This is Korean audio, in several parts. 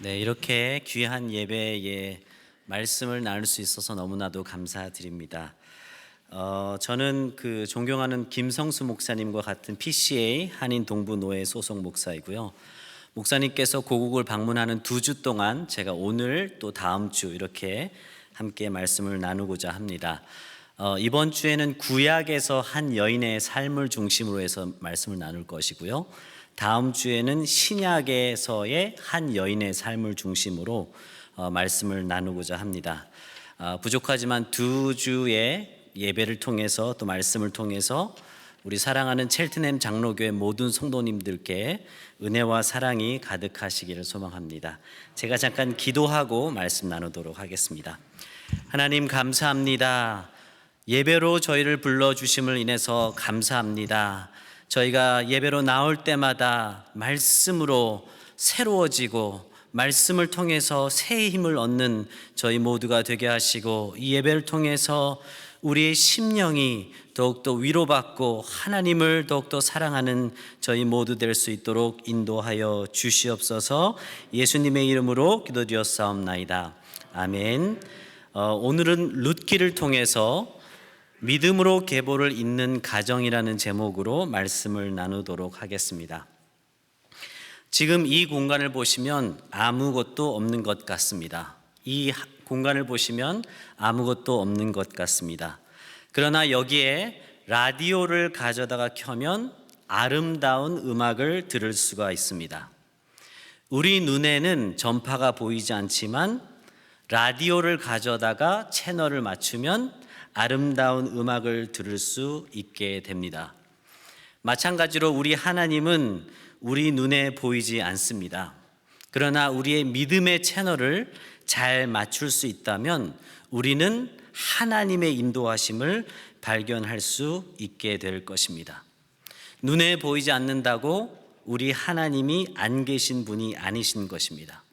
네, 이렇게 귀한 예배에 말씀을 나눌 수 있어서 너무나도 감사드립니다. 저는 존경하는 김성수 목사님과 같은 PCA 한인 동부 노회 소속 목사이고요. 목사님께서 고국을 방문하는 2주 동안 제가 오늘 또 다음 주 이렇게 함께 말씀을 나누고자 합니다. 이번 주에는 구약에서 한 여인의 삶을 중심으로 해서 말씀을 나눌 것이고요. 다음 주에는 신약에서의 한 여인의 삶을 중심으로 말씀을 나누고자 합니다. 부족하지만 2주의 예배를 통해서 또 말씀을 통해서 우리 사랑하는 첼트넴 장로교회 모든 성도님들께 은혜와 사랑이 가득하시기를 소망합니다. 제가 잠깐 기도하고 말씀 나누도록 하겠습니다. 하나님 감사합니다. 예배로 저희를 불러주심을 인해서 감사합니다. 저희가 예배로 나올 때마다 말씀으로 새로워지고 말씀을 통해서 새 힘을 얻는 저희 모두가 되게 하시고, 이 예배를 통해서 우리의 심령이 더욱더 위로받고 하나님을 더욱더 사랑하는 저희 모두 될 수 있도록 인도하여 주시옵소서. 예수님의 이름으로 기도드렸사옵나이다. 아멘. 오늘은 룻기를 통해서 믿음으로 계보를 잇는 가정이라는 제목으로 말씀을 나누도록 하겠습니다. 지금 이 공간을 보시면 아무것도 없는 것 같습니다. 이 공간을 보시면 아무것도 없는 것 같습니다. 그러나 여기에 라디오를 가져다가 켜면 아름다운 음악을 들을 수가 있습니다. 우리 눈에는 전파가 보이지 않지만 라디오를 가져다가 채널을 맞추면 아름다운 음악을 들을 수 있게 됩니다. 마찬가지로 우리 하나님은 우리 눈에 보이지 않습니다. 그러나 우리의 믿음의 채널을 잘 맞출 수 있다면 우리는 하나님의 인도하심을 발견할 수 있게 될 것입니다. 눈에 보이지 않는다고 우리 하나님이 안 계신 분이 아니신 것입니다.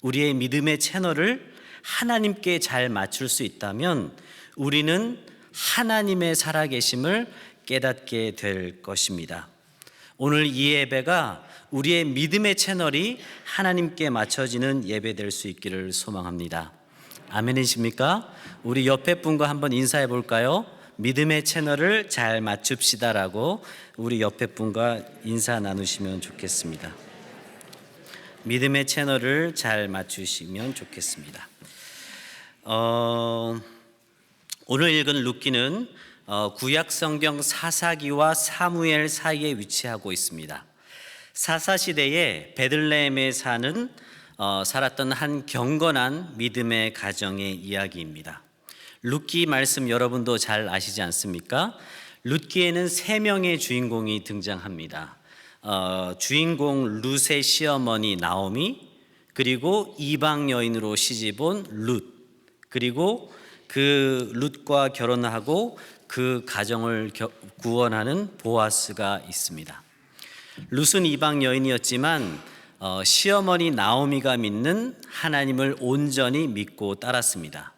우리의 믿음의 채널을 하나님께 잘 맞출 수 있다면 우리는 하나님의 살아계심을 깨닫게 될 것입니다. 오늘 이 예배가 우리의 믿음의 채널이 하나님께 맞춰지는 예배 될 수 있기를 소망합니다. 아멘이십니까? 우리 옆에 분과 한번 인사해 볼까요? 믿음의 채널을 잘 맞춥시다라고 우리 옆에 분과 인사 나누시면 좋겠습니다. 믿음의 채널을 잘 맞추시면 좋겠습니다. 오늘 읽은 룻기는 구약 성경 사사기와 사무엘 사이에 위치하고 있습니다. 사사 시대에 베들레헴에 살았던 한 경건한 믿음의 가정의 이야기입니다. 룻기 말씀 여러분도 잘 아시지 않습니까? 룻기에는 3명의 주인공이 등장합니다. 주인공 룻의 시어머니 나오미, 그리고 이방 여인으로 시집온 룻, 그리고 그 룻과 결혼하고 그 가정을 구원하는 보아스가 있습니다. 룻은 이방 여인이었지만 시어머니 나오미가 믿는 하나님을 온전히 믿고 따랐습니다.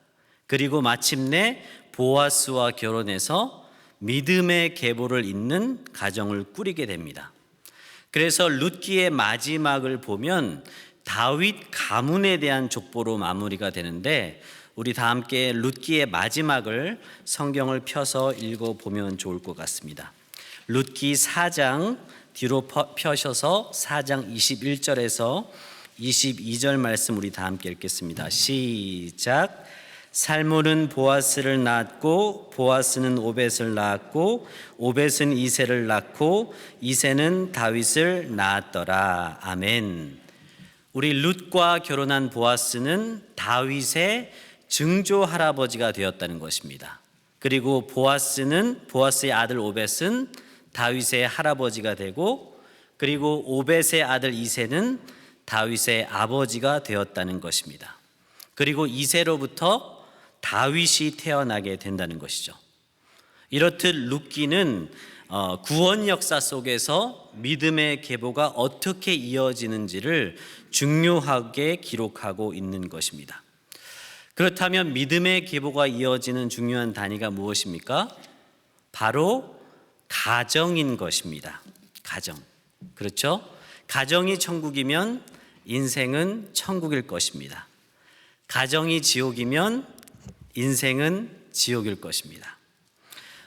그리고 마침내 보아스와 결혼해서 믿음의 계보를 잇는 가정을 꾸리게 됩니다. 그래서 룻기의 마지막을 보면 다윗 가문에 대한 족보로 마무리가 되는데, 우리 다 함께 룻기의 마지막을 성경을 펴서 읽어보면 좋을 것 같습니다. 룻기 4장 뒤로 펴셔서 4장 21절에서 22절 말씀 우리 다 함께 읽겠습니다. 시작. 살몬은 보아스를 낳았고 보아스는 오벳을 낳았고 오벳은 이새를 낳고 이새는 다윗을 낳았더라. 아멘. 우리 룻과 결혼한 보아스는 다윗의 증조 할아버지가 되었다는 것입니다. 그리고 보아스의 아들 오벳은 다윗의 할아버지가 되고, 그리고 오벳의 아들 이새는 다윗의 아버지가 되었다는 것입니다. 그리고 이새로부터 다윗이 태어나게 된다는 것이죠. 이렇듯 룻기는 구원 역사 속에서 믿음의 계보가 어떻게 이어지는지를 중요하게 기록하고 있는 것입니다. 그렇다면 믿음의 계보가 이어지는 중요한 단위가 무엇입니까? 바로 가정인 것입니다. 가정. 그렇죠? 가정이 천국이면 인생은 천국일 것입니다. 가정이 지옥이면 인생은 지옥일 것입니다.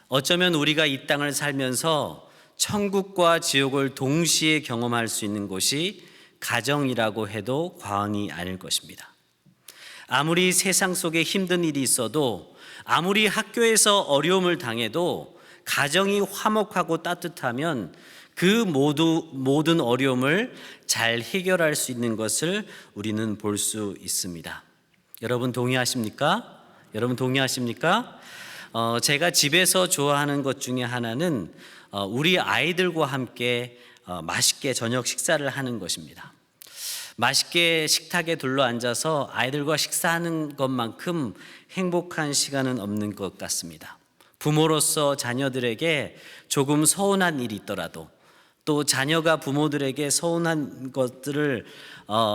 어쩌면 우리가 이 땅을 살면서 천국과 지옥을 동시에 경험할 수 있는 곳이 가정이라고 해도 과언이 아닐 것입니다. 아무리 세상 속에 힘든 일이 있어도, 아무리 학교에서 어려움을 당해도 가정이 화목하고 따뜻하면 그 모든 어려움을 잘 해결할 수 있는 것을 우리는 볼 수 있습니다. 여러분 동의하십니까? 제가 집에서 좋아하는 것 중에 하나는 우리 아이들과 함께 맛있게 저녁 식사를 하는 것입니다. 맛있게 식탁에 둘러앉아서 아이들과 식사하는 것만큼 행복한 시간은 없는 것 같습니다. 부모로서 자녀들에게 조금 서운한 일이 있더라도, 또 자녀가 부모들에게 서운한 것들을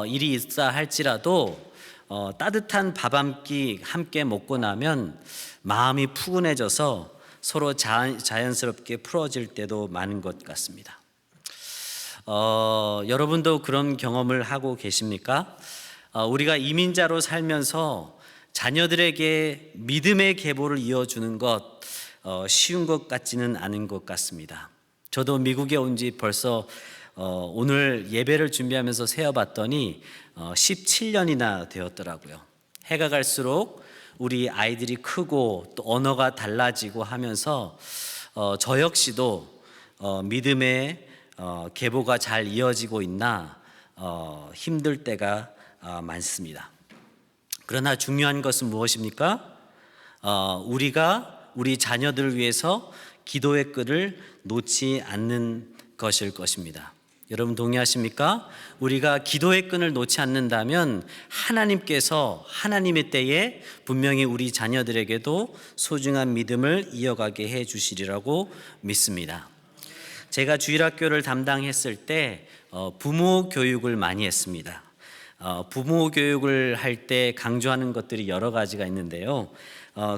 일이 있다 할지라도 따뜻한 밥 한 끼 함께 먹고 나면 마음이 푸근해져서 서로 자연스럽게 풀어질 때도 많은 것 같습니다. 여러분도 그런 경험을 하고 계십니까? 우리가 이민자로 살면서 자녀들에게 믿음의 계보를 이어주는 것 쉬운 것 같지는 않은 것 같습니다. 저도 미국에 온 지 벌써 오늘 예배를 준비하면서 세어봤더니 17년이나 되었더라고요. 해가 갈수록 우리 아이들이 크고 또 언어가 달라지고 하면서 저 역시도 믿음의 계보가 잘 이어지고 있나 힘들 때가 많습니다. 그러나 중요한 것은 무엇입니까? 우리가 우리 자녀들을 위해서 기도의 끈을 놓지 않는 것일 것입니다. 여러분 동의하십니까? 우리가 기도의 끈을 놓지 않는다면 하나님께서 하나님의 때에 분명히 우리 자녀들에게도 소중한 믿음을 이어가게 해 주시리라고 믿습니다. 제가 주일학교를 담당했을 때 부모 교육을 많이 했습니다. 부모 교육을 할 때 강조하는 것들이 여러 가지가 있는데요.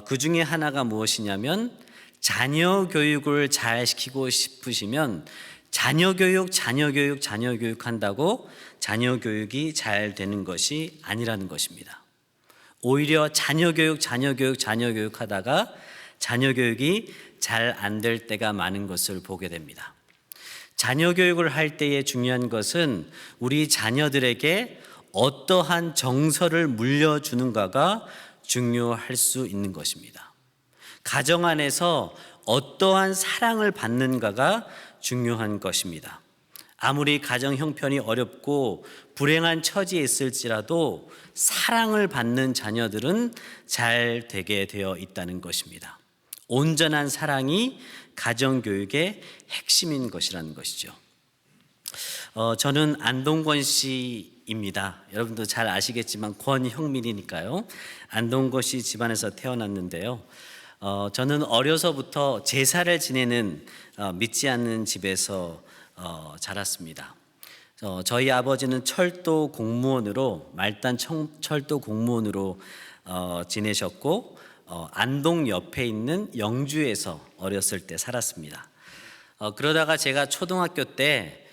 그 중에 하나가 무엇이냐면 자녀 교육을 잘 시키고 싶으시면 자녀 교육 한다고 자녀 교육이 잘 되는 것이 아니라는 것입니다. 오히려 자녀 교육 하다가 자녀 교육이 잘 안 될 때가 많은 것을 보게 됩니다. 자녀 교육을 할 때의 중요한 것은 우리 자녀들에게 어떠한 정서를 물려주는가가 중요할 수 있는 것입니다. 가정 안에서 어떠한 사랑을 받는가가 중요한 것입니다. 아무리 가정 형편이 어렵고 불행한 처지에 있을지라도 사랑을 받는 자녀들은 잘 되게 되어 있다는 것입니다. 온전한 사랑이 가정교육의 핵심인 것이라는 것이죠. 저는 안동권 씨입니다. 여러분도 잘 아시겠지만 권형민이니까요. 안동권 씨 집안에서 태어났는데요. 저는 어려서부터 제사를 지내는 믿지 않는 집에서 자랐습니다. 저희 아버지는 철도 공무원으로 말단 철도 공무원으로 지내셨고 안동 옆에 있는 영주에서 어렸을 때 살았습니다. 그러다가 제가 초등학교 때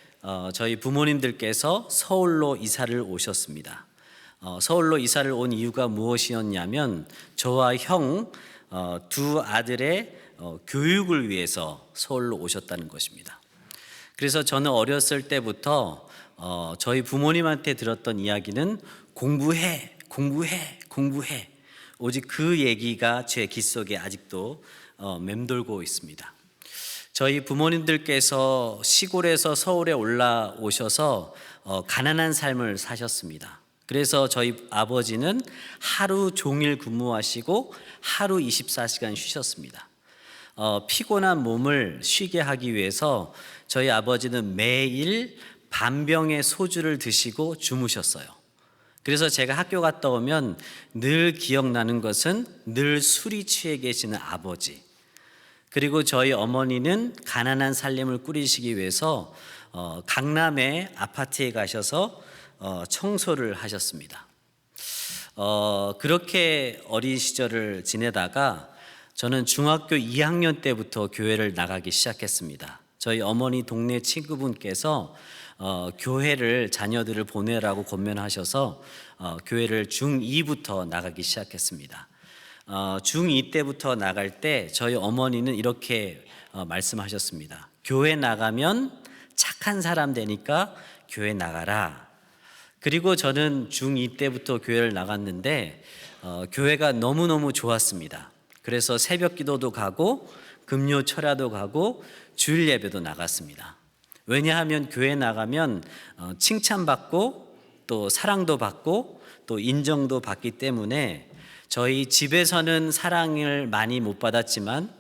저희 부모님들께서 서울로 이사를 오셨습니다. 서울로 이사를 온 이유가 무엇이었냐면 저와 형 두 아들의 교육을 위해서 서울로 오셨다는 것입니다. 그래서 저는 어렸을 때부터 저희 부모님한테 들었던 이야기는 공부해. 오직 그 얘기가 제 귓속에 아직도 맴돌고 있습니다. 저희 부모님들께서 시골에서 서울에 올라오셔서 가난한 삶을 사셨습니다. 그래서 저희 아버지는 하루 종일 근무하시고 하루 24시간 쉬셨습니다. 피곤한 몸을 쉬게 하기 위해서 저희 아버지는 매일 반병의 소주를 드시고 주무셨어요. 그래서 제가 학교 갔다 오면 늘 기억나는 것은 늘 술이 취해 계시는 아버지, 그리고 저희 어머니는 가난한 살림을 꾸리시기 위해서 강남의 아파트에 가셔서 청소를 하셨습니다. 그렇게 어린 시절을 지내다가 저는 중학교 2학년 때부터 교회를 나가기 시작했습니다. 저희 어머니 동네 친구분께서 교회를 자녀들을 보내라고 권면하셔서 교회를 중2부터 나가기 시작했습니다. 중2 때부터 나갈 때 저희 어머니는 이렇게 말씀하셨습니다. 교회 나가면 착한 사람 되니까 교회 나가라. 그리고 저는 중2 때부터 교회를 나갔는데 교회가 너무너무 좋았습니다. 그래서 새벽 기도도 가고 금요 철야도 가고 주일 예배도 나갔습니다. 왜냐하면 교회 나가면 칭찬받고 또 사랑도 받고 또 인정도 받기 때문에 저희 집에서는 사랑을 많이 못 받았지만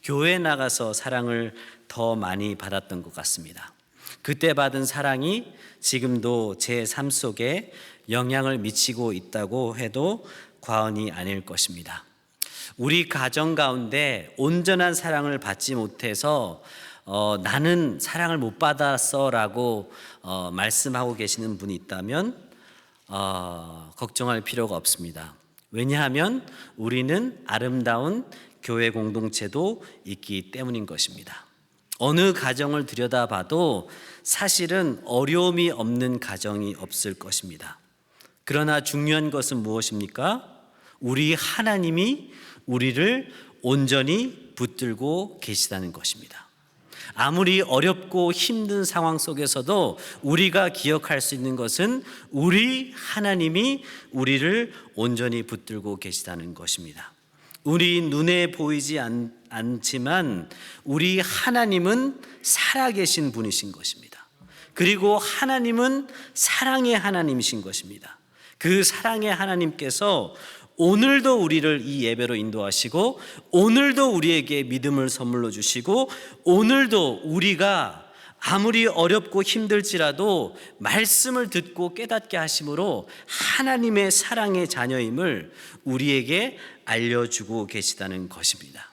교회 나가서 사랑을 더 많이 받았던 것 같습니다. 그때 받은 사랑이 지금도 제 삶 속에 영향을 미치고 있다고 해도 과언이 아닐 것입니다. 우리 가정 가운데 온전한 사랑을 받지 못해서 나는 사랑을 못 받았어 라고 말씀하고 계시는 분이 있다면 걱정할 필요가 없습니다. 왜냐하면 우리는 아름다운 교회 공동체도 있기 때문인 것입니다. 어느 가정을 들여다봐도 사실은 어려움이 없는 가정이 없을 것입니다. 그러나 중요한 것은 무엇입니까? 우리 하나님이 우리를 온전히 붙들고 계시다는 것입니다. 아무리 어렵고 힘든 상황 속에서도 우리가 기억할 수 있는 것은 우리 하나님이 우리를 온전히 붙들고 계시다는 것입니다. 우리 눈에 보이지 않지만 우리 하나님은 살아계신 분이신 것입니다. 그리고 하나님은 사랑의 하나님이신 것입니다. 그 사랑의 하나님께서 오늘도 우리를 이 예배로 인도하시고 오늘도 우리에게 믿음을 선물로 주시고 오늘도 우리가 아무리 어렵고 힘들지라도 말씀을 듣고 깨닫게 하심으로 하나님의 사랑의 자녀임을 우리에게 알려주고 계시다는 것입니다.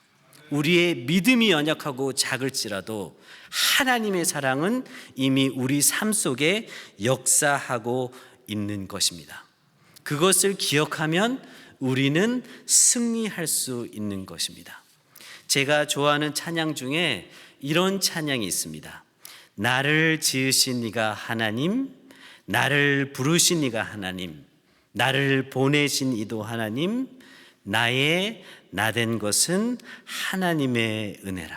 우리의 믿음이 연약하고 작을지라도 하나님의 사랑은 이미 우리 삶 속에 역사하고 있는 것입니다. 그것을 기억하면 우리는 승리할 수 있는 것입니다. 제가 좋아하는 찬양 중에 이런 찬양이 있습니다. 나를 지으신 이가 하나님, 나를 부르신 이가 하나님, 나를 보내신 이도 하나님, 나의 나된 것은 하나님의 은혜라.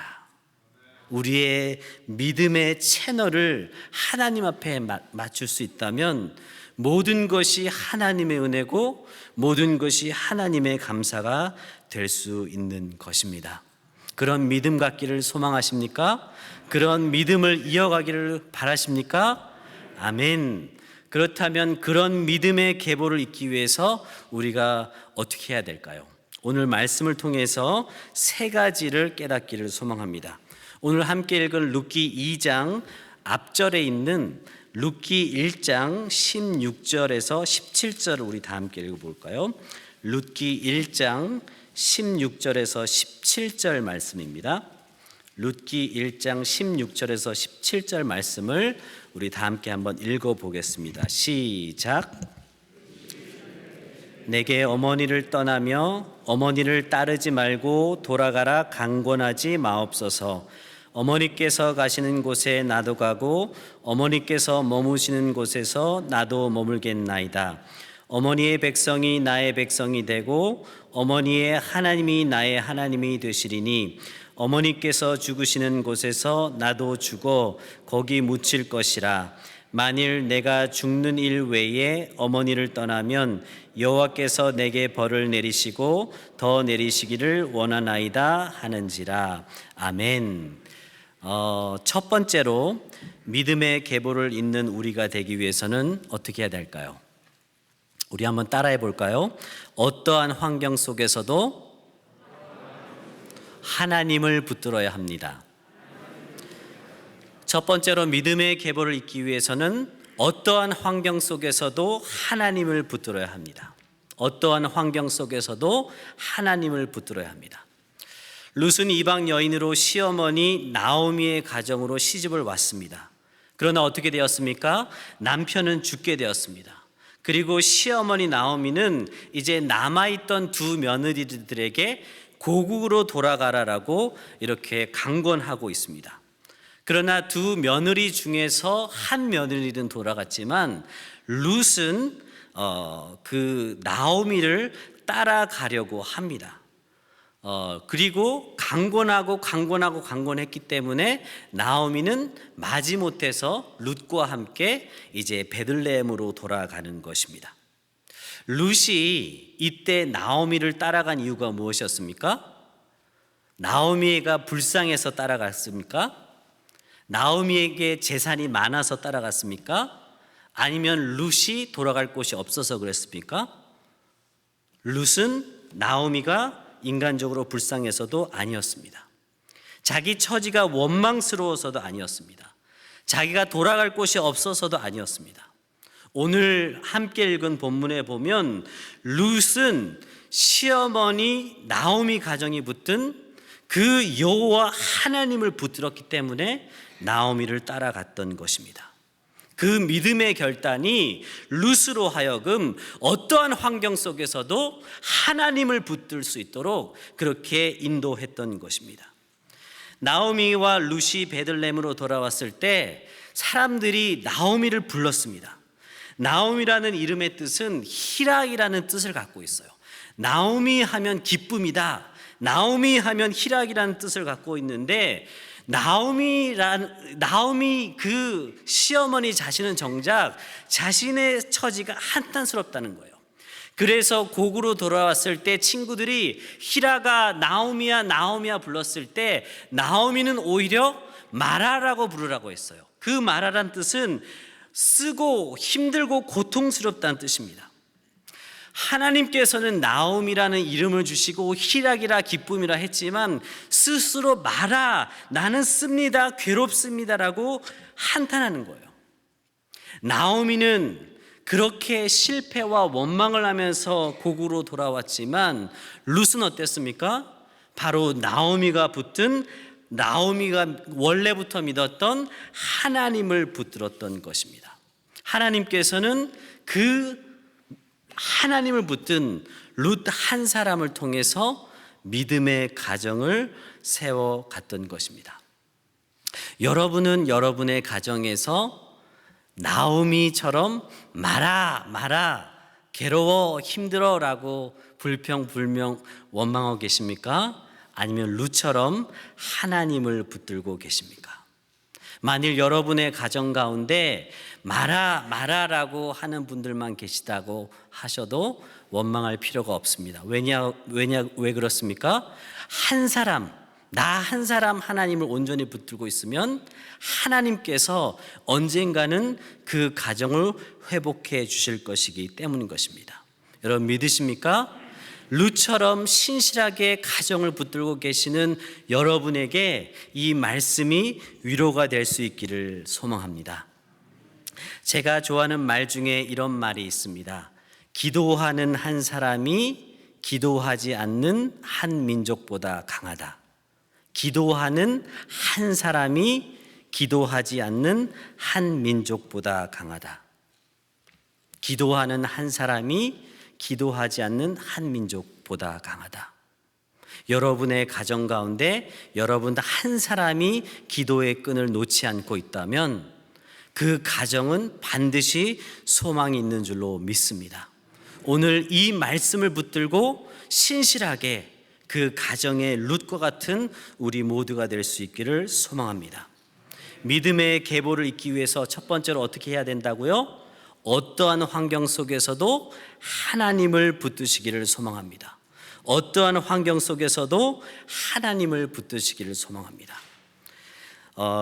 우리의 믿음의 채널을 하나님 앞에 맞출 수 있다면 모든 것이 하나님의 은혜고 모든 것이 하나님의 감사가 될 수 있는 것입니다. 그런 믿음 갖기를 소망하십니까? 그런 믿음을 이어가기를 바라십니까? 아멘. 그렇다면 그런 믿음의 계보를 잇기 위해서 우리가 어떻게 해야 될까요? 오늘 말씀을 통해서 세 가지를 깨닫기를 소망합니다. 오늘 함께 읽은 룻기 2장 앞절에 있는 룻기 1장 16절에서 17절을 우리 다 함께 읽어볼까요? 룻기 1장 16절에서 17절 말씀입니다. 룻기 1장 16절에서 17절 말씀을 우리 다 함께 한번 읽어보겠습니다. 시작. 내게 어머니를 떠나며 어머니를 따르지 말고 돌아가라 강권하지 마옵소서. 어머니께서 가시는 곳에 나도 가고 어머니께서 머무시는 곳에서 나도 머물겠나이다. 어머니의 백성이 나의 백성이 되고 어머니의 하나님이 나의 하나님이 되시리니 어머니께서 죽으시는 곳에서 나도 죽어 거기 묻힐 것이라. 만일 내가 죽는 일 외에 어머니를 떠나면 여호와께서 내게 벌을 내리시고 더 내리시기를 원하나이다 하는지라. 아멘. 첫 번째로 믿음의 계보를 잇는 우리가 되기 위해서는 어떻게 해야 될까요? 우리 한번 따라해 볼까요? 어떠한 환경 속에서도 하나님을 붙들어야 합니다. 첫 번째로 믿음의 계보를 잇기 위해서는 어떠한 환경 속에서도 하나님을 붙들어야 합니다. 어떠한 환경 속에서도 하나님을 붙들어야 합니다. 룻은 이방 여인으로 시어머니 나오미의 가정으로 시집을 왔습니다. 그러나 어떻게 되었습니까? 남편은 죽게 되었습니다. 그리고 시어머니 나오미는 이제 남아있던 두 며느리들에게 고국으로 돌아가라라고 이렇게 강권하고 있습니다. 그러나 두 며느리 중에서 한 며느리는 돌아갔지만 룻은 그 나오미를 따라가려고 합니다. 그리고 강권했기 때문에 나오미는 마지못해서 룻과 함께 이제 베들레헴으로 돌아가는 것입니다. 룻이 이때 나오미를 따라간 이유가 무엇이었습니까? 나오미가 불쌍해서 따라갔습니까? 나오미에게 재산이 많아서 따라갔습니까? 아니면 룻이 돌아갈 곳이 없어서 그랬습니까? 룻은 나오미가 인간적으로 불쌍해서도 아니었습니다. 자기 처지가 원망스러워서도 아니었습니다. 자기가 돌아갈 곳이 없어서도 아니었습니다. 오늘 함께 읽은 본문에 보면 룻은 시어머니 나오미 가정이 붙든 그 여호와 하나님을 붙들었기 때문에 나오미를 따라갔던 것입니다. 그 믿음의 결단이 룻으로 하여금 어떠한 환경 속에서도 하나님을 붙들 수 있도록 그렇게 인도했던 것입니다. 나오미와 룻이 베들레헴으로 돌아왔을 때 사람들이 나오미를 불렀습니다. 나오미라는 이름의 뜻은 희락이라는 뜻을 갖고 있어요. 나오미 하면 기쁨이다. 나오미 하면 희락이라는 뜻을 갖고 있는데 나오미 그 시어머니 자신은 정작 자신의 처지가 한탄스럽다는 거예요. 그래서 고국으로 돌아왔을 때 친구들이 희라가 나오미야 불렀을 때 나오미는 오히려 마라라고 부르라고 했어요. 그 마라란 뜻은 쓰고 힘들고 고통스럽다는 뜻입니다. 하나님께서는 나오미라는 이름을 주시고 희락이라 기쁨이라 했지만 스스로 마라 나는 씁니다 괴롭습니다라고 한탄하는 거예요. 나오미는 그렇게 실패와 원망을 하면서 고국으로 돌아왔지만 룻은 어땠습니까? 바로 나오미가 원래부터 믿었던 하나님을 붙들었던 것입니다. 하나님께서는 그 하나님을 붙든 룻 한 사람을 통해서 믿음의 가정을 세워갔던 것입니다. 여러분은 여러분의 가정에서 나오미처럼 마라 괴로워 힘들어 라고 불평불명 원망하고 계십니까? 아니면 룻처럼 하나님을 붙들고 계십니까? 만일 여러분의 가정 가운데 마라라고 하는 분들만 계시다고 하셔도 원망할 필요가 없습니다. 왜 그렇습니까? 나 한 사람 하나님을 온전히 붙들고 있으면 하나님께서 언젠가는 그 가정을 회복해 주실 것이기 때문인 것입니다. 여러분 믿으십니까? 룻처럼 신실하게 가정을 붙들고 계시는 여러분에게 이 말씀이 위로가 될 수 있기를 소망합니다. 제가 좋아하는 말 중에 이런 말이 있습니다. 기도하는 한 사람이 기도하지 않는 한 민족보다 강하다. 기도하는 한 사람이 기도하지 않는 한 민족보다 강하다. 기도하는 한 사람이 기도하지 않는 한 민족보다 강하다. 여러분의 가정 가운데 여러분 한 사람이 기도의 끈을 놓지 않고 있다면 그 가정은 반드시 소망이 있는 줄로 믿습니다. 오늘 이 말씀을 붙들고 신실하게 그 가정의 룻과 같은 우리 모두가 될 수 있기를 소망합니다. 믿음의 계보를 잇기 위해서 첫 번째로 어떻게 해야 된다고요? 어떠한 환경 속에서도 하나님을 붙드시기를 소망합니다. 어떠한 환경 속에서도 하나님을 붙드시기를 소망합니다.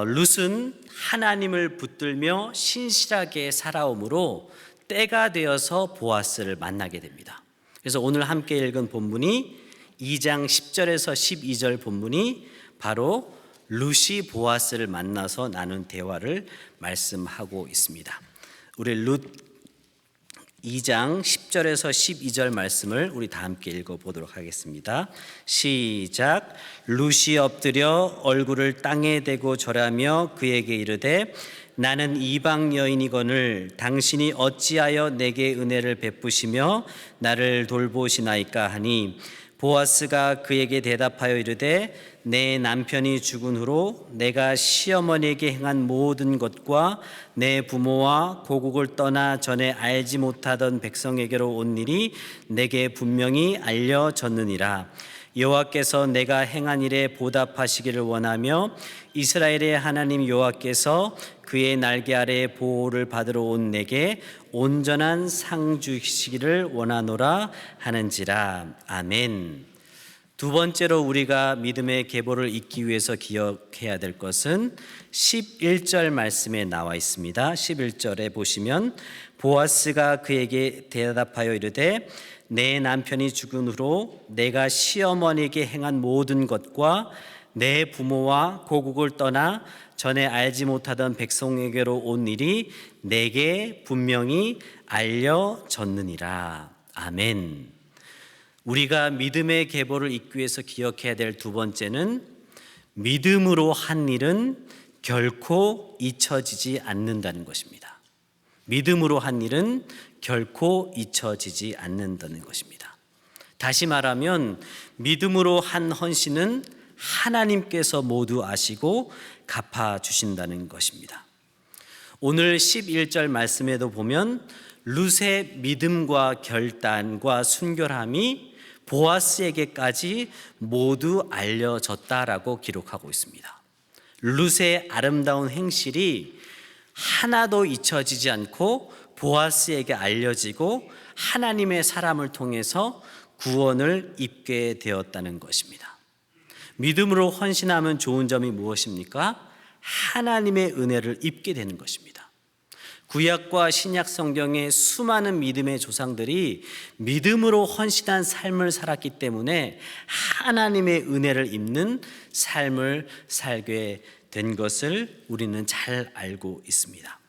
룻은 하나님을 붙들며 신실하게 살아오므로 때가 되어서 보아스를 만나게 됩니다. 그래서 오늘 함께 읽은 본문이 2장 10절에서 12절 본문이 바로 룻이 보아스를 만나서 나눈 대화를 말씀하고 있습니다. 우리 룻 2장 10절에서 12절 말씀을 우리 다 함께 읽어보도록 하겠습니다. 시작. 룻이 엎드려 얼굴을 땅에 대고 절하며 그에게 이르되 나는 이방 여인이거늘 당신이 어찌하여 내게 은혜를 베푸시며 나를 돌보시나이까 하니 보아스가 그에게 대답하여 이르되 내 남편이 죽은 후로 내가 시어머니에게 행한 모든 것과 내 부모와 고국을 떠나 전에 알지 못하던 백성에게로 온 일이 내게 분명히 알려졌느니라. 여호와께서 내가 행한 일에 보답하시기를 원하며 이스라엘의 하나님 여호와께서 그의 날개 아래 보호를 받으러 온 내게 온전한 상 주시기를 원하노라 하는지라. 아멘. 두 번째로 우리가 믿음의 계보를 잇기 위해서 기억해야 될 것은 11절 말씀에 나와 있습니다. 11절에 보시면 보아스가 그에게 대답하여 이르되 내 남편이 죽은 후로 내가 시어머니에게 행한 모든 것과 내 부모와 고국을 떠나 전에 알지 못하던 백성에게로 온 일이 내게 분명히 알려졌느니라. 아멘. 우리가 믿음의 계보를 잇기 위해서 기억해야 될 두 번째는 믿음으로 한 일은 결코 잊혀지지 않는다는 것입니다. 믿음으로 한 일은 결코 잊혀지지 않는다는 것입니다. 다시 말하면 믿음으로 한 헌신은 하나님께서 모두 아시고 갚아주신다는 것입니다. 오늘 11절 말씀에도 보면 룻의 믿음과 결단과 순결함이 보아스에게까지 모두 알려졌다라고 기록하고 있습니다. 룻의 아름다운 행실이 하나도 잊혀지지 않고 보아스에게 알려지고 하나님의 사람을 통해서 구원을 입게 되었다는 것입니다. 믿음으로 헌신하면 좋은 점이 무엇입니까? 하나님의 은혜를 입게 되는 것입니다. 구약과 신약 성경의 수많은 믿음의 조상들이 믿음으로 헌신한 삶을 살았기 때문에 하나님의 은혜를 입는 삶을 살게 된 것을 우리는 잘 알고 있습니다.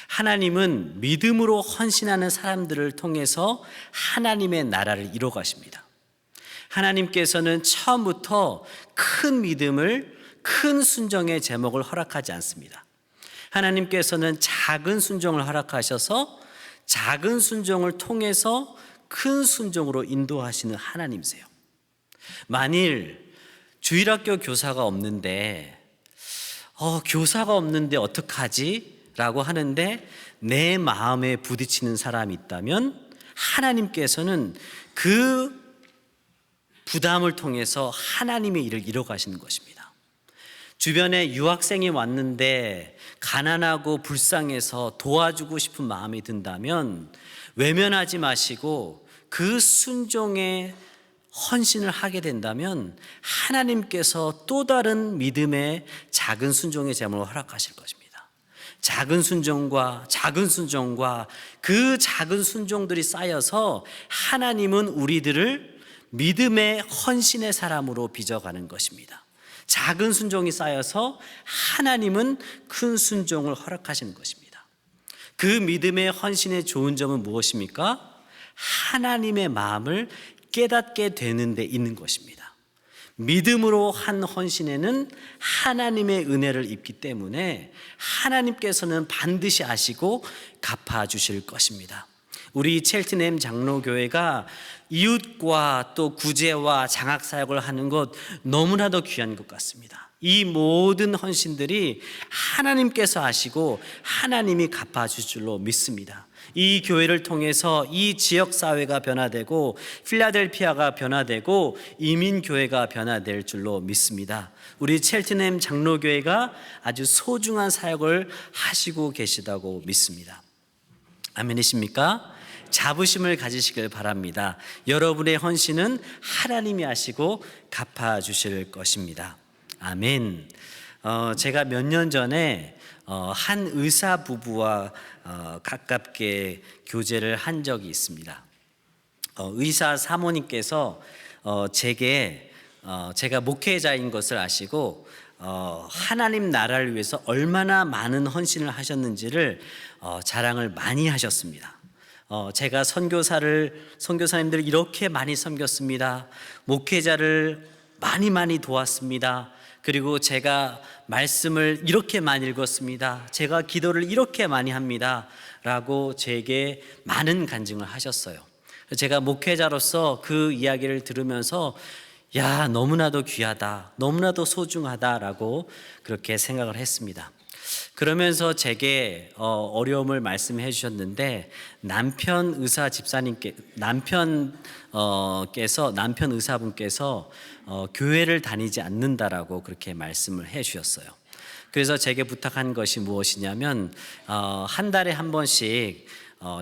하나님은 믿음으로 헌신하는 사람들을 통해서 하나님의 나라를 이뤄 가십니다. 하나님께서는 처음부터 큰 믿음을, 큰 순종의 제목을 허락하지 않습니다. 하나님께서는 작은 순종을 허락하셔서 작은 순종을 통해서 큰 순종으로 인도하시는 하나님이세요. 만일 주일학교 교사가 없는데 교사가 없는데 어떡하지? 라고 하는데 내 마음에 부딪히는 사람이 있다면 하나님께서는 그 부담을 통해서 하나님의 일을 이뤄 가시는 것입니다. 주변에 유학생이 왔는데 가난하고 불쌍해서 도와주고 싶은 마음이 든다면 외면하지 마시고 그 순종에 헌신을 하게 된다면 하나님께서 또 다른 믿음의 작은 순종의 제목을 허락하실 것입니다. 작은 순종과 그 작은 순종들이 쌓여서 하나님은 우리들을 믿음의 헌신의 사람으로 빚어가는 것입니다. 작은 순종이 쌓여서 하나님은 큰 순종을 허락하시는 것입니다. 그 믿음의 헌신의 좋은 점은 무엇입니까? 하나님의 마음을 깨닫게 되는 데 있는 것입니다. 믿음으로 한 헌신에는 하나님의 은혜를 입기 때문에 하나님께서는 반드시 아시고 갚아주실 것입니다. 우리 첼트넴 장로교회가 이웃과 또 구제와 장학사역을 하는 것 너무나도 귀한 것 같습니다. 이 모든 헌신들이 하나님께서 아시고 하나님이 갚아줄 줄로 믿습니다. 이 교회를 통해서 이 지역사회가 변화되고 필라델피아가 변화되고 이민교회가 변화될 줄로 믿습니다. 우리 첼트넴 장로교회가 아주 소중한 사역을 하시고 계시다고 믿습니다. 아멘이십니까? 자부심을 가지시길 바랍니다. 여러분의 헌신은 하나님이 아시고 갚아주실 것입니다. 아멘. 제가 몇 년 전에 한 의사 부부와 가깝게 교제를 한 적이 있습니다. 의사 사모님께서 제게 제가 목회자인 것을 아시고 하나님 나라를 위해서 얼마나 많은 헌신을 하셨는지를 자랑을 많이 하셨습니다. 제가 선교사님들을 이렇게 많이 섬겼습니다. 목회자를 많이 도왔습니다. 그리고 제가 말씀을 이렇게 많이 읽었습니다. 제가 기도를 이렇게 많이 합니다. 라고 제게 많은 간증을 하셨어요. 제가 목회자로서 그 이야기를 들으면서 야, 너무나도 귀하다, 너무나도 소중하다라고 그렇게 생각을 했습니다. 그러면서 제게 어려움을 말씀해 주셨는데, 남편 의사분께서 교회를 다니지 않는다라고 그렇게 말씀을 해 주셨어요. 그래서 제게 부탁한 것이 무엇이냐면, 한 달에 한 번씩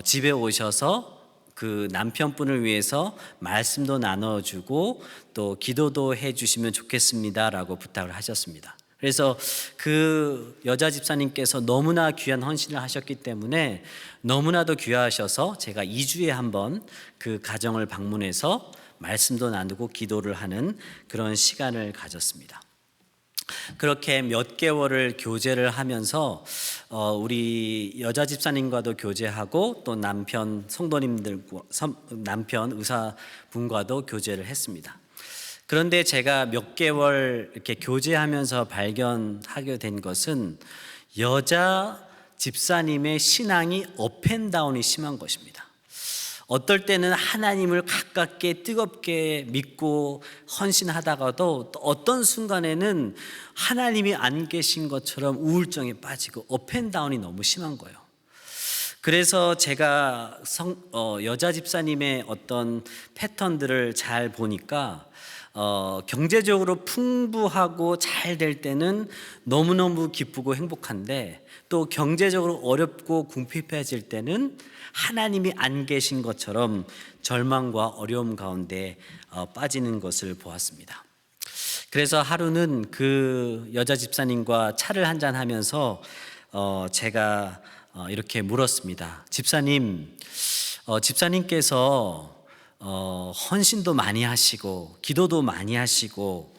집에 오셔서 그 남편분을 위해서 말씀도 나눠주고 또 기도도 해주시면 좋겠습니다라고 부탁을 하셨습니다. 그래서 그 여자 집사님께서 너무나 귀한 헌신을 하셨기 때문에 너무나도 귀하셔서 제가 2주에 한 번 그 가정을 방문해서 말씀도 나누고 기도를 하는 그런 시간을 가졌습니다. 그렇게 몇 개월을 교제를 하면서 우리 여자 집사님과도 교제하고 또 남편 의사분과도 교제를 했습니다. 그런데 제가 몇 개월 이렇게 교제하면서 발견하게 된 것은 여자 집사님의 신앙이 업앤다운이 심한 것입니다. 어떨 때는 하나님을 가깝게 뜨겁게 믿고 헌신하다가도 또 어떤 순간에는 하나님이 안 계신 것처럼 우울증에 빠지고 업앤다운이 너무 심한 거예요. 그래서 제가 여자 집사님의 어떤 패턴들을 잘 보니까 경제적으로 풍부하고 잘 될 때는 너무너무 기쁘고 행복한데, 또 경제적으로 어렵고 궁핍해질 때는 하나님이 안 계신 것처럼 절망과 어려움 가운데 빠지는 것을 보았습니다. 그래서 하루는 그 여자 집사님과 차를 한잔 하면서 제가 이렇게 물었습니다. 집사님께서 헌신도 많이 하시고 기도도 많이 하시고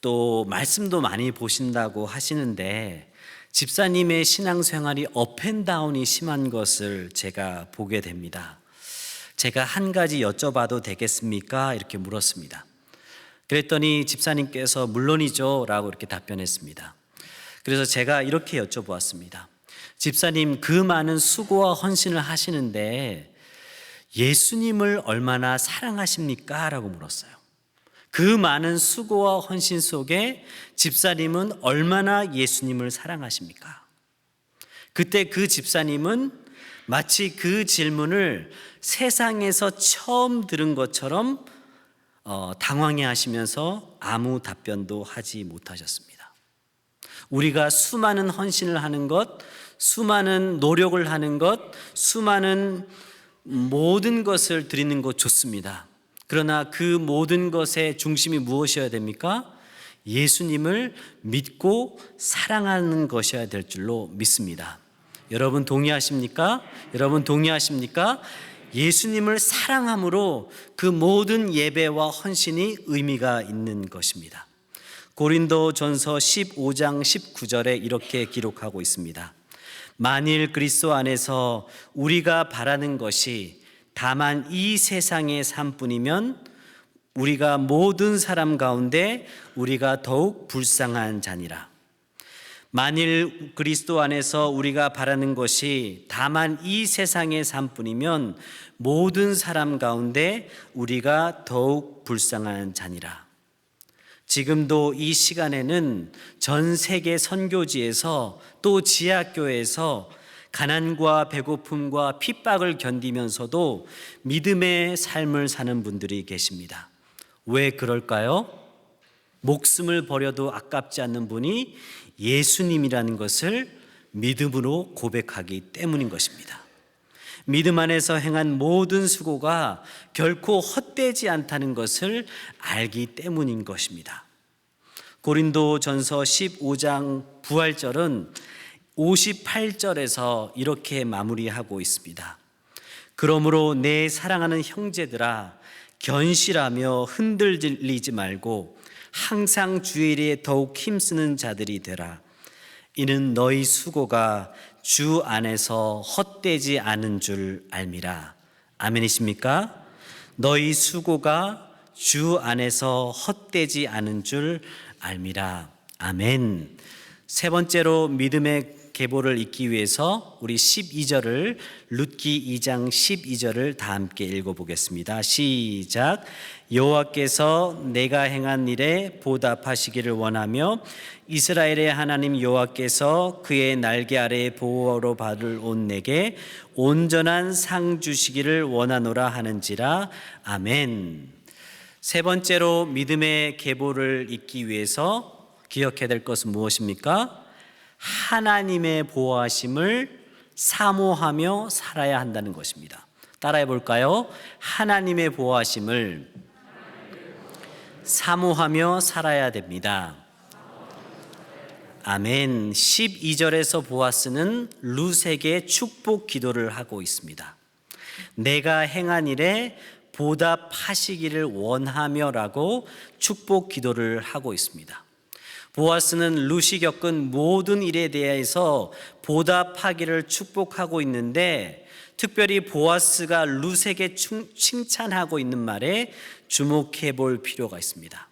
또 말씀도 많이 보신다고 하시는데 집사님의 신앙생활이 업앤다운이 심한 것을 제가 보게 됩니다. 제가 한 가지 여쭤봐도 되겠습니까? 이렇게 물었습니다. 그랬더니 집사님께서 물론이죠 라고 이렇게 답변했습니다. 그래서 제가 이렇게 여쭤보았습니다. 집사님, 그 많은 수고와 헌신을 하시는데 예수님을 얼마나 사랑하십니까? 라고 물었어요. 그 많은 수고와 헌신 속에 집사님은 얼마나 예수님을 사랑하십니까? 그때 그 집사님은 마치 그 질문을 세상에서 처음 들은 것처럼 당황해 하시면서 아무 답변도 하지 못하셨습니다. 우리가 수많은 헌신을 하는 것, 수많은 노력을 하는 것, 수많은 모든 것을 드리는 것 좋습니다. 그러나 그 모든 것의 중심이 무엇이어야 됩니까? 예수님을 믿고 사랑하는 것이어야 될 줄로 믿습니다. 여러분 동의하십니까? 예수님을 사랑함으로 그 모든 예배와 헌신이 의미가 있는 것입니다. 고린도전서 15장 19절에 이렇게 기록하고 있습니다. 만일 그리스도 안에서 우리가 바라는 것이 다만 이 세상의 삶뿐이면 우리가 모든 사람 가운데 우리가 더욱 불쌍한 자니라. 만일 그리스도 안에서 우리가 바라는 것이 다만 이 세상의 삶뿐이면 모든 사람 가운데 우리가 더욱 불쌍한 자니라. 지금도 이 시간에는 전 세계 선교지에서 또 지하교회에서 가난과 배고픔과 핍박을 견디면서도 믿음의 삶을 사는 분들이 계십니다. 왜 그럴까요? 목숨을 버려도 아깝지 않는 분이 예수님이라는 것을 믿음으로 고백하기 때문인 것입니다. 믿음 안에서 행한 모든 수고가 결코 헛되지 않다는 것을 알기 때문인 것입니다. 고린도전서 15장 부활절은 58절에서 이렇게 마무리하고 있습니다. 그러므로 내 사랑하는 형제들아, 견실하며 흔들리지 말고 항상 주일에 더욱 힘쓰는 자들이 되라. 이는 너희 수고가 주 안에서 헛되지 않은 줄 알미라. 아멘이십니까? 너희 수고가 주 안에서 헛되지 않은 줄 알미라. 아멘. 세 번째로 믿음의 계보를 잇기 위해서 우리 12절을 룻기 2장 12절을 다 함께 읽어보겠습니다. 시작. 여호와께서 내가 행한 일에 보답하시기를 원하며 이스라엘의 하나님 여호와께서 그의 날개 아래에 보호로 받을 온 내게 온전한 상 주시기를 원하노라 하는지라. 아멘. 세 번째로 믿음의 계보를 잇기 위해서 기억해야 될 것은 무엇입니까? 하나님의 보호하심을 사모하며 살아야 한다는 것입니다. 따라해 볼까요? 하나님의 보호하심을 사모하며 살아야 됩니다. 아멘. 12절에서 보아스는 룻에게 축복 기도를 하고 있습니다. 내가 행한 일에 보답하시기를 원하며라고 축복 기도를 하고 있습니다. 보아스는 룻이 겪은 모든 일에 대해서 보답하기를 축복하고 있는데, 특별히 보아스가 룻에게 칭찬하고 있는 말에 주목해 볼 필요가 있습니다.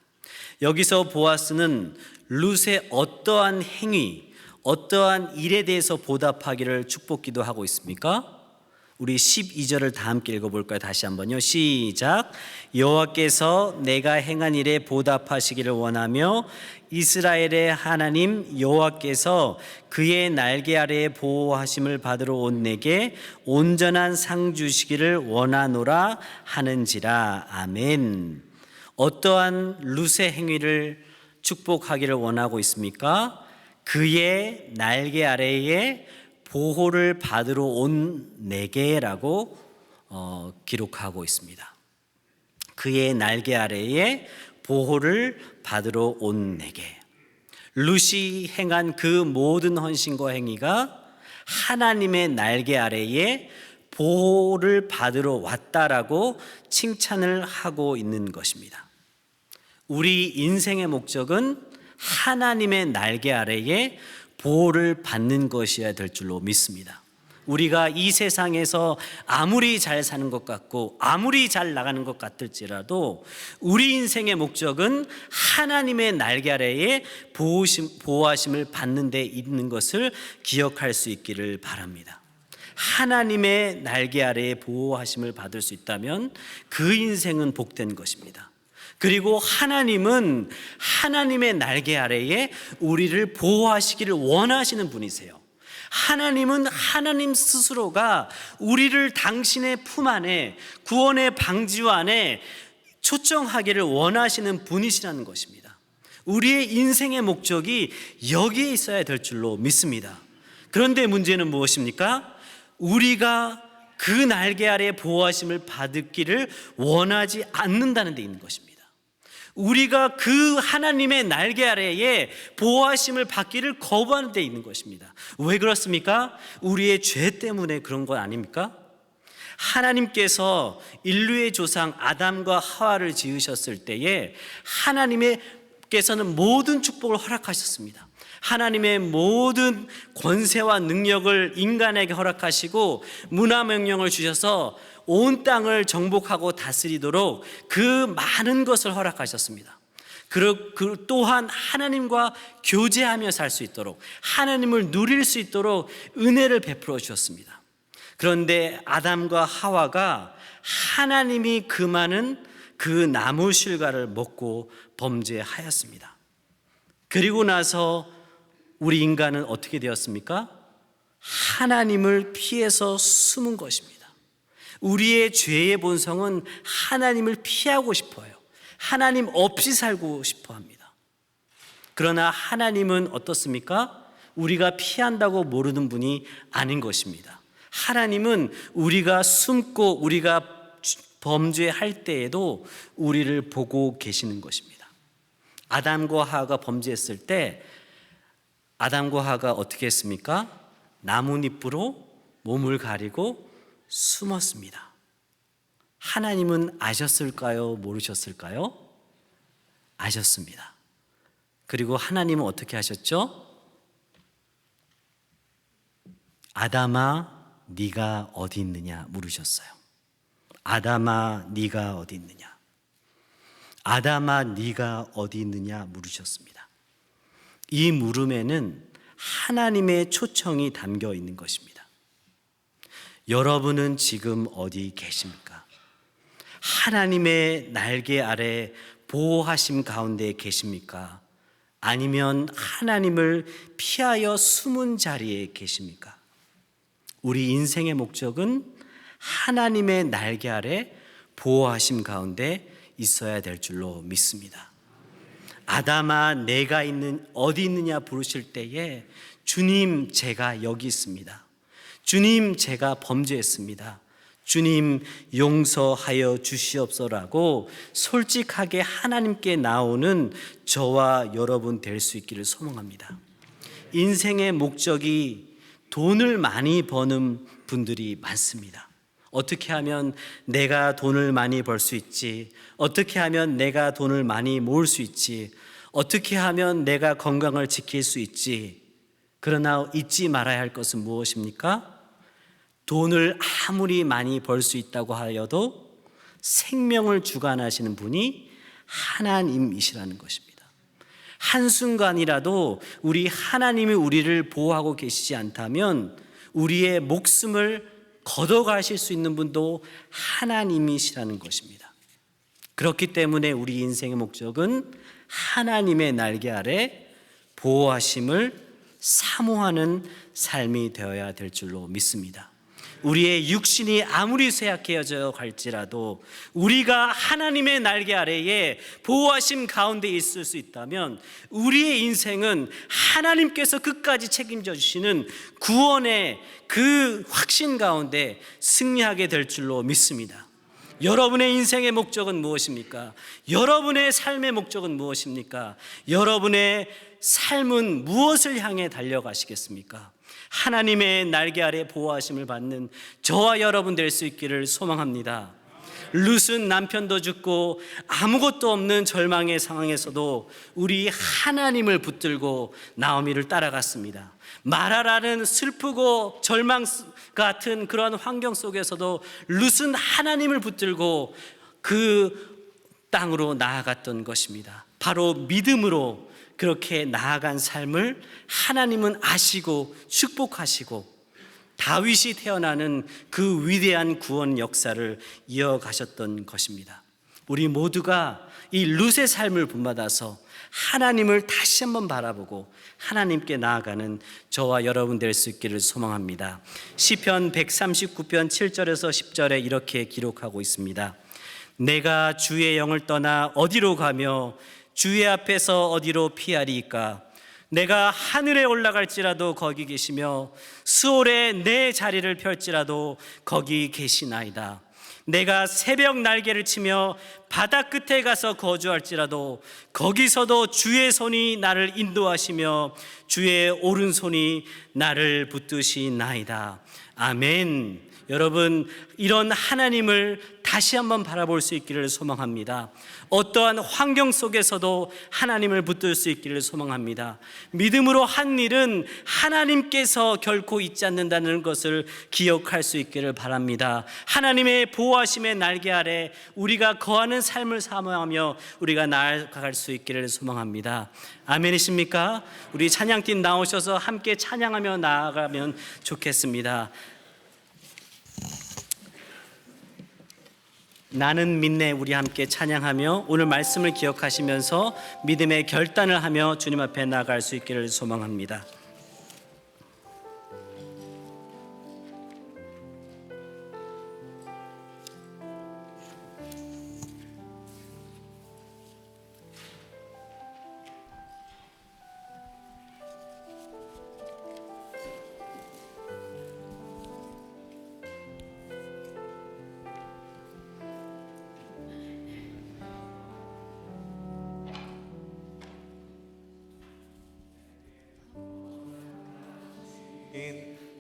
여기서 보아스는 룻의 어떠한 행위, 어떠한 일에 대해서 보답하기를 축복 기도하고 있습니까? 우리 12절을 다 함께 읽어볼까요? 다시 한번요. 시작. 여호와께서 내가 행한 일에 보답하시기를 원하며 이스라엘의 하나님 여호와께서 그의 날개 아래에 보호하심을 받으러 온 내게 온전한 상 주시기를 원하노라 하는지라. 아멘. 어떠한 룻의 행위를 축복하기를 원하고 있습니까? 그의 날개 아래에 보호를 받으러 온 내게라고 기록하고 있습니다. 그의 날개 아래에 보호를 받으러 온 내게. 룻이 행한 그 모든 헌신과 행위가 하나님의 날개 아래에 보호를 받으러 왔다라고 칭찬을 하고 있는 것입니다. 우리 인생의 목적은 하나님의 날개 아래에 보호를 받는 것이어야 될 줄로 믿습니다. 우리가 이 세상에서 아무리 잘 사는 것 같고 아무리 잘 나가는 것 같을지라도 우리 인생의 목적은 하나님의 날개 아래에 보호하심을 받는 데 있는 것을 기억할 수 있기를 바랍니다. 하나님의 날개 아래에 보호하심을 받을 수 있다면 그 인생은 복된 것입니다. 그리고 하나님은 하나님의 날개 아래에 우리를 보호하시기를 원하시는 분이세요. 하나님은 하나님 스스로가 우리를 당신의 품 안에, 구원의 방주 안에 초청하기를 원하시는 분이시라는 것입니다. 우리의 인생의 목적이 여기에 있어야 될 줄로 믿습니다. 그런데 문제는 무엇입니까? 우리가 그 날개 아래에 보호하심을 받기를 원하지 않는다는 데 있는 것입니다. 우리가 그 하나님의 날개 아래에 보호하심을 받기를 거부하는 데 있는 것입니다. 왜 그렇습니까? 우리의 죄 때문에 그런 것 아닙니까? 하나님께서 인류의 조상 아담과 하와를 지으셨을 때에 하나님께서는 모든 축복을 허락하셨습니다. 하나님의 모든 권세와 능력을 인간에게 허락하시고 문화명령을 주셔서 온 땅을 정복하고 다스리도록 그 많은 것을 허락하셨습니다. 또한 하나님과 교제하며 살 수 있도록, 하나님을 누릴 수 있도록 은혜를 베풀어 주셨습니다. 그런데 아담과 하와가 하나님이 금하는 그 나무 실과를 먹고 범죄하였습니다. 그리고 나서 우리 인간은 어떻게 되었습니까? 하나님을 피해서 숨은 것입니다. 우리의 죄의 본성은 하나님을 피하고 싶어요. 하나님 없이 살고 싶어 합니다. 그러나 하나님은 어떻습니까? 우리가 피한다고 모르는 분이 아닌 것입니다. 하나님은 우리가 숨고 우리가 범죄할 때에도 우리를 보고 계시는 것입니다. 아담과 하와가 범죄했을 때 아담과 하와가 어떻게 했습니까? 나뭇잎으로 몸을 가리고 숨었습니다. 하나님은 아셨을까요? 모르셨을까요? 아셨습니다. 그리고 하나님은 어떻게 하셨죠? 아담아 네가 어디 있느냐 물으셨어요. 아담아 네가 어디 있느냐, 아담아 네가 어디 있느냐 물으셨습니다. 이 물음에는 하나님의 초청이 담겨 있는 것입니다. 여러분은 지금 어디 계십니까? 하나님의 날개 아래 보호하심 가운데 계십니까? 아니면 하나님을 피하여 숨은 자리에 계십니까? 우리 인생의 목적은 하나님의 날개 아래 보호하심 가운데 있어야 될 줄로 믿습니다. 아담아 내가 어디 있느냐 부르실 때에 주님 제가 여기 있습니다. 주님 제가 범죄했습니다. 주님 용서하여 주시옵소서라고 솔직하게 하나님께 나오는 저와 여러분 될 수 있기를 소망합니다. 인생의 목적이 돈을 많이 버는 분들이 많습니다. 어떻게 하면 내가 돈을 많이 벌 수 있지? 어떻게 하면 내가 돈을 많이 모을 수 있지? 어떻게 하면 내가 건강을 지킬 수 있지? 그러나 잊지 말아야 할 것은 무엇입니까? 돈을 아무리 많이 벌 수 있다고 하여도 생명을 주관하시는 분이 하나님이시라는 것입니다. 한순간이라도 우리 하나님이 우리를 보호하고 계시지 않다면 우리의 목숨을 걷어가실 수 있는 분도 하나님이시라는 것입니다. 그렇기 때문에 우리 인생의 목적은 하나님의 날개 아래 보호하심을 사모하는 삶이 되어야 될 줄로 믿습니다. 우리의 육신이 아무리 쇠약해져 갈지라도 우리가 하나님의 날개 아래에 보호하심 가운데 있을 수 있다면 우리의 인생은 하나님께서 끝까지 책임져 주시는 구원의 그 확신 가운데 승리하게 될 줄로 믿습니다. 여러분의 인생의 목적은 무엇입니까? 여러분의 삶의 목적은 무엇입니까? 여러분의 삶은 무엇을 향해 달려가시겠습니까? 하나님의 날개 아래 보호하심을 받는 저와 여러분 될 수 있기를 소망합니다. 룻은 남편도 죽고 아무것도 없는 절망의 상황에서도 우리 하나님을 붙들고 나오미를 따라갔습니다. 마라라는 슬프고 절망 같은 그런 환경 속에서도 룻은 하나님을 붙들고 그 땅으로 나아갔던 것입니다. 바로 믿음으로 그렇게 나아간 삶을 하나님은 아시고 축복하시고 다윗이 태어나는 그 위대한 구원 역사를 이어가셨던 것입니다. 우리 모두가 이 룻의 삶을 본받아서 하나님을 다시 한번 바라보고 하나님께 나아가는 저와 여러분 될 수 있기를 소망합니다. 시편 139편 7절에서 10절에 이렇게 기록하고 있습니다. 내가 주의 영을 떠나 어디로 가며 주의 앞에서 어디로 피하리이까? 내가 하늘에 올라갈지라도 거기 계시며 수월에 내 자리를 펼지라도 거기 계시나이다. 내가 새벽 날개를 치며 바다 끝에 가서 거주할지라도 거기서도 주의 손이 나를 인도하시며 주의 오른손이 나를 붙드시나이다. 아멘. 여러분, 이런 하나님을 다시 한번 바라볼 수 있기를 소망합니다. 어떠한 환경 속에서도 하나님을 붙들 수 있기를 소망합니다. 믿음으로 한 일은 하나님께서 결코 잊지 않는다는 것을 기억할 수 있기를 바랍니다. 하나님의 보호하심의 날개 아래 우리가 거하는 삶을 사모하며 우리가 나아갈 수 있기를 소망합니다. 아멘이십니까? 우리 찬양팀 나오셔서 함께 찬양하며 나아가면 좋겠습니다. 나는 믿네 우리 함께 찬양하며 오늘 말씀을 기억하시면서 믿음의 결단을 하며 주님 앞에 나아갈 수 있기를 소망합니다.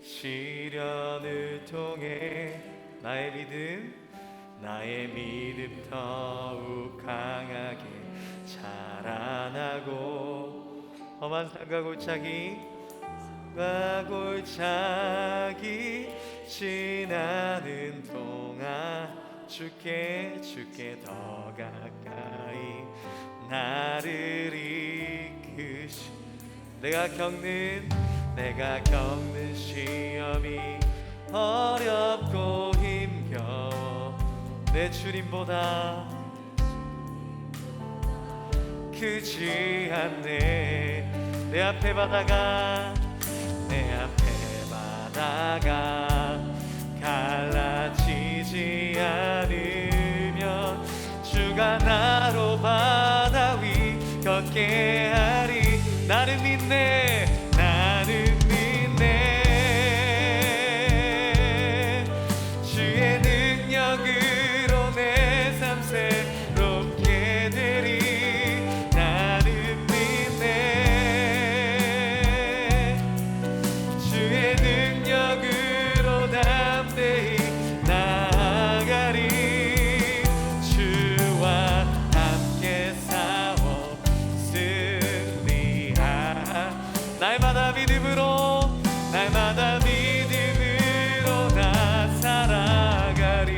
시련을 통해 나의 믿음 더욱 강하게 자라나고 험한 산과 골짜기 지나는 동안 주께 더 가까이 나를 내가 겪는 시험이 어렵고 힘겨워 내 주님보다 크지 않네. 내 앞에 바다가 갈라지지 않으면 주가 나로 바다 위 걷게 하리. 나는 믿네 주의 능력으로 내 삶 새롭게 되리. 나는 믿네 주의 능력으로 담대히 나아가리. 주와 함께 싸워 승리하. 날마다 믿음으로 나 살아가리.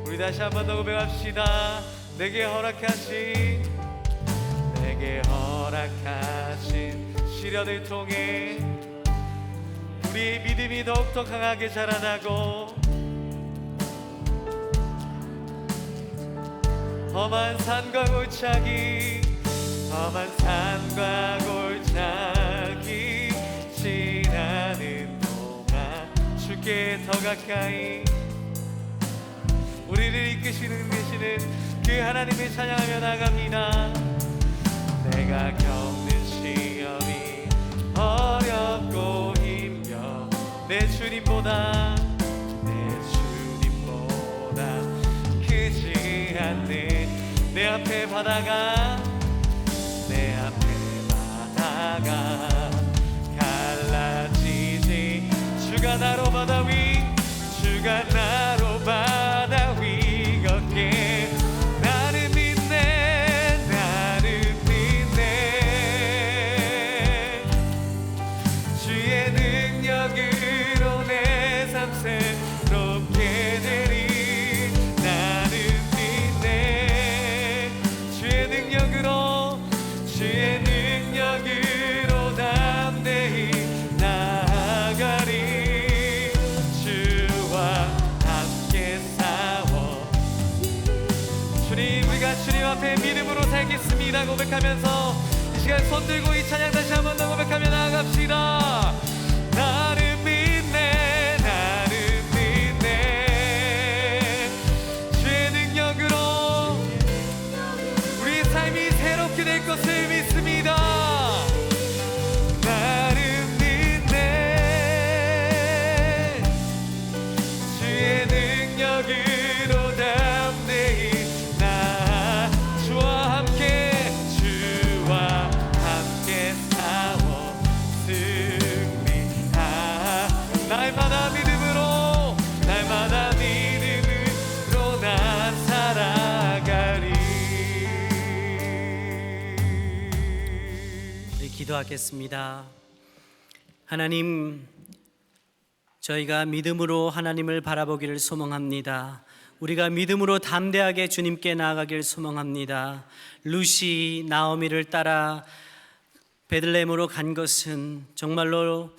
우리 다시 한 번 더 고백합시다. 내게 허락하신 시련을 통해 우리의 믿음이 더욱더 강하게 자라나고 험한 산과 골짜기 지나는 동안 주께 더 가까이 우리를 이끄시는 되시는 그 하나님을 찬양하며 나갑니다. 내가 겪는 시험이 어렵고 힘겨 내 주님보다 크지 않네. 내 앞에 바다가 갈라지지. 주가 나로 바다 위 걷게. 나는 믿네 주의 능력으로 내 삶 새롭게 되리. 나는 믿네 주의 능력으로 담대히 나아가리. 주와 함께 싸워. 주님, 우리가 주님 앞에 믿음으로 살겠습니다 고백하면서 이 시간 손 들고 이 찬양 다시 한 번 더 고백하며 나아갑시다. 나는 믿네 주의 능력으로 우리 삶이 새롭게 될 것을 믿습니다. 나는 믿네 주의 능력으로 담대히 주와 함께 싸워 승리하. 날마다 믿음으로 나 살아가리. 우리 기도하겠습니다. 하나님, 저희가 믿음으로 하나님을 바라보기를 소망합니다. 우리가 믿음으로 담대하게 주님께 나아가길 소망합니다. 루시 나오미를 따라 베들레헴으로 간 것은 정말로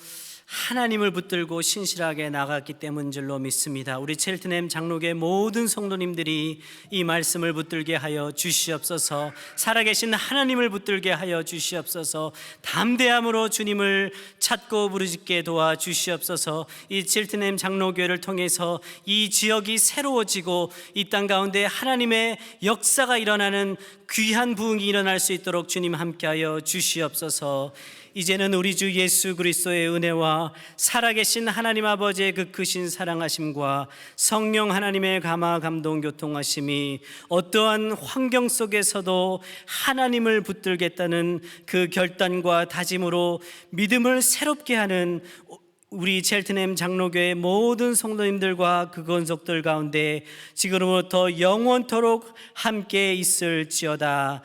하나님을 붙들고 신실하게 나갔기 때문인 줄로 믿습니다. 우리 첼트넴 장로교회 모든 성도님들이 이 말씀을 붙들게 하여 주시옵소서. 살아계신 하나님을 붙들게 하여 주시옵소서. 담대함으로 주님을 찾고 부르짖게 도와 주시옵소서. 이 첼트넴 장로교회를 통해서 이 지역이 새로워지고 이 땅 가운데 하나님의 역사가 일어나는 귀한 부흥이 일어날 수 있도록 주님 함께하여 주시옵소서. 이제는 우리 주 예수 그리스도의 은혜와 살아계신 하나님 아버지의 그 크신 사랑하심과 성령 하나님의 감화 감동 교통하심이 어떠한 환경 속에서도 하나님을 붙들겠다는 그 결단과 다짐으로 믿음을 새롭게 하는 우리 첼트넴 장로교회 모든 성도님들과 그 권속들 가운데 지금부터 영원토록 함께 있을지어다.